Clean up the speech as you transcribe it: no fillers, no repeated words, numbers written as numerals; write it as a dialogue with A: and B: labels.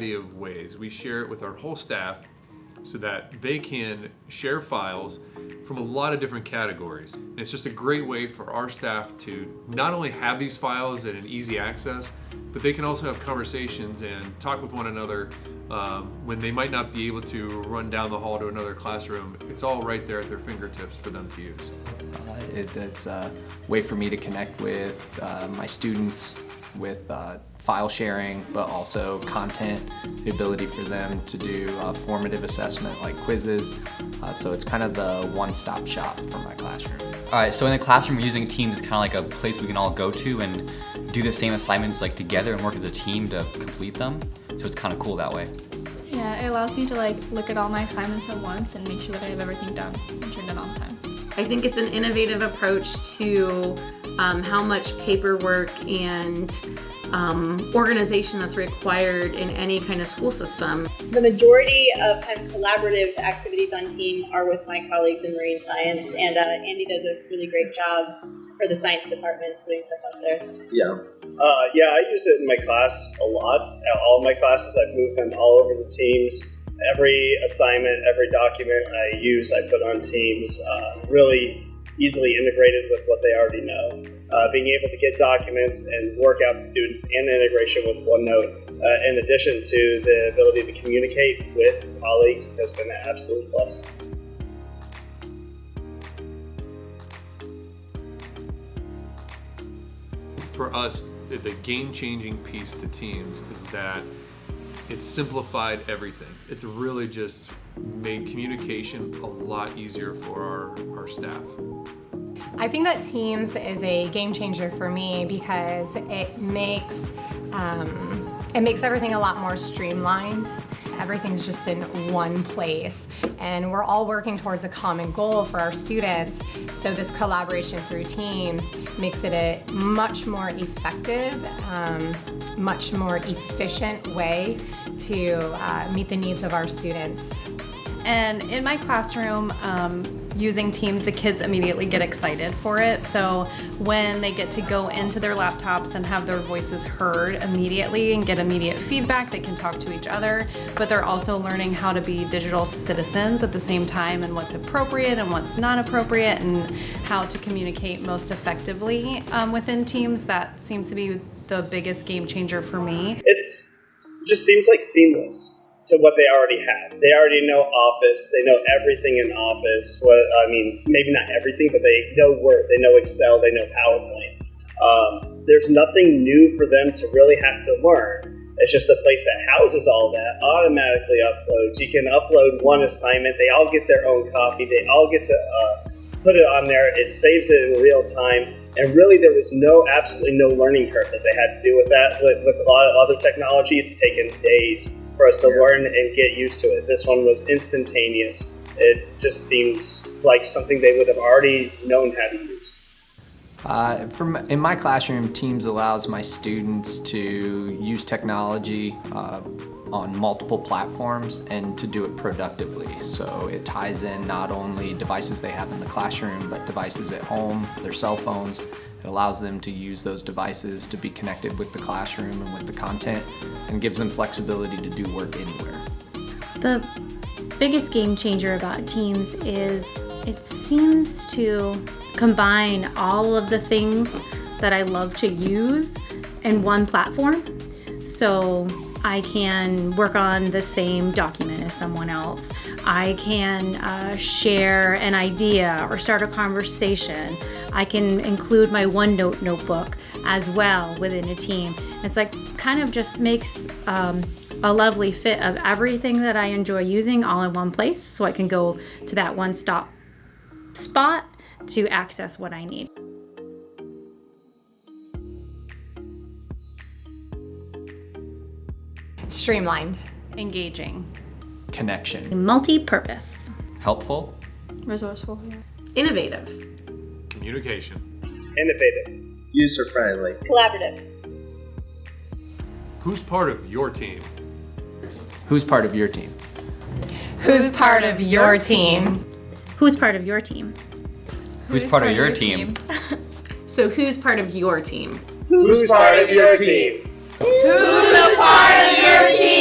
A: variety of ways. We share it with our whole staff so that they can share files from a lot of different categories. And it's just a great way for our staff to not only have these files at an easy access, but they can also have conversations and talk with one another when they might not be able to run down the hall to another classroom. It's all right there at their fingertips for them to use.
B: It's a way for me to connect with my students with file sharing, but also content, the ability for them to do formative assessment like quizzes. So it's kind of the one-stop shop for my classroom.
C: All right, so in the classroom, using Teams is kind of like a place we can all go to and do the same assignments like together and work as a team to complete them. So it's kind of cool that way.
D: Yeah, it allows me to look at all my assignments at once and make sure that I have everything done and turned in on time.
E: I think it's an innovative approach to how much paperwork and organization that's required in any kind of school system.
F: The majority of kind of collaborative activities on team are with my colleagues in marine science, and Andy does a really great job for the science department putting stuff up there.
G: Yeah, I use it in my class a lot. All my classes, I've moved them all over the Teams. Every assignment, every document I use, I put on Teams. Really easily integrated with what they already know. Being able to get documents and work out to students and integration with OneNote, in addition to the ability to communicate with colleagues, has been an absolute plus.
A: For us, the game-changing piece to Teams is that it's simplified everything. It's really just made communication a lot easier for our staff.
H: I think that Teams is a game changer for me because it makes everything a lot more streamlined. Everything's just in one place, and we're all working towards a common goal for our students. So this collaboration through Teams makes it a much more effective, much more efficient way to meet the needs of our students.
I: And in my classroom, using Teams, the kids immediately get excited for it. So when they get to go into their laptops and have their voices heard immediately and get immediate feedback, they can talk to each other, but they're also learning how to be digital citizens at the same time and what's appropriate and what's not appropriate and how to communicate most effectively within Teams. That seems to be the biggest game changer for me.
G: It just seems like seamless to what they already have. They already know Office. They know everything in Office. Maybe not everything, but they know Word. They know Excel. They know PowerPoint. There's nothing new for them to really have to learn. It's just a place that houses all that, automatically uploads. You can upload one assignment. They all get their own copy. They all get to put it on there. It saves it in real time. And really, there was absolutely no learning curve that they had to do with that. With a lot of other technology, it's taken days for us to learn and get used to it. This one was instantaneous. It just seems like something they would have already known how to use.
B: In my classroom, Teams allows my students to use technology on multiple platforms and to do it productively. So it ties in not only devices they have in the classroom, but devices at home, their cell phones. It allows them to use those devices to be connected with the classroom and with the content, and gives them flexibility to do work anywhere.
J: The biggest game changer about Teams is it seems to combine all of the things that I love to use in one platform. So I can work on the same document as someone else. I can share an idea or start a conversation. I can include my OneNote notebook as well within a team. It's kind of just makes a lovely fit of everything that I enjoy using all in one place, so I can go to that one-stop spot to access what I need.
H: Streamlined.
I: Engaging.
B: Connection.
J: Multi-purpose.
C: Helpful.
D: Resourceful. Yeah.
E: Innovative.
A: Communication.
G: Innovative.
K: User-friendly.
F: Collaborative.
A: Who's part of your team?
B: Who's part of your team?
H: Who's part of your team?
J: Who's part of your team?
C: Who's part of your team?
E: So who's part of your team?
K: Who's part of your team?
H: Who's a part of your team?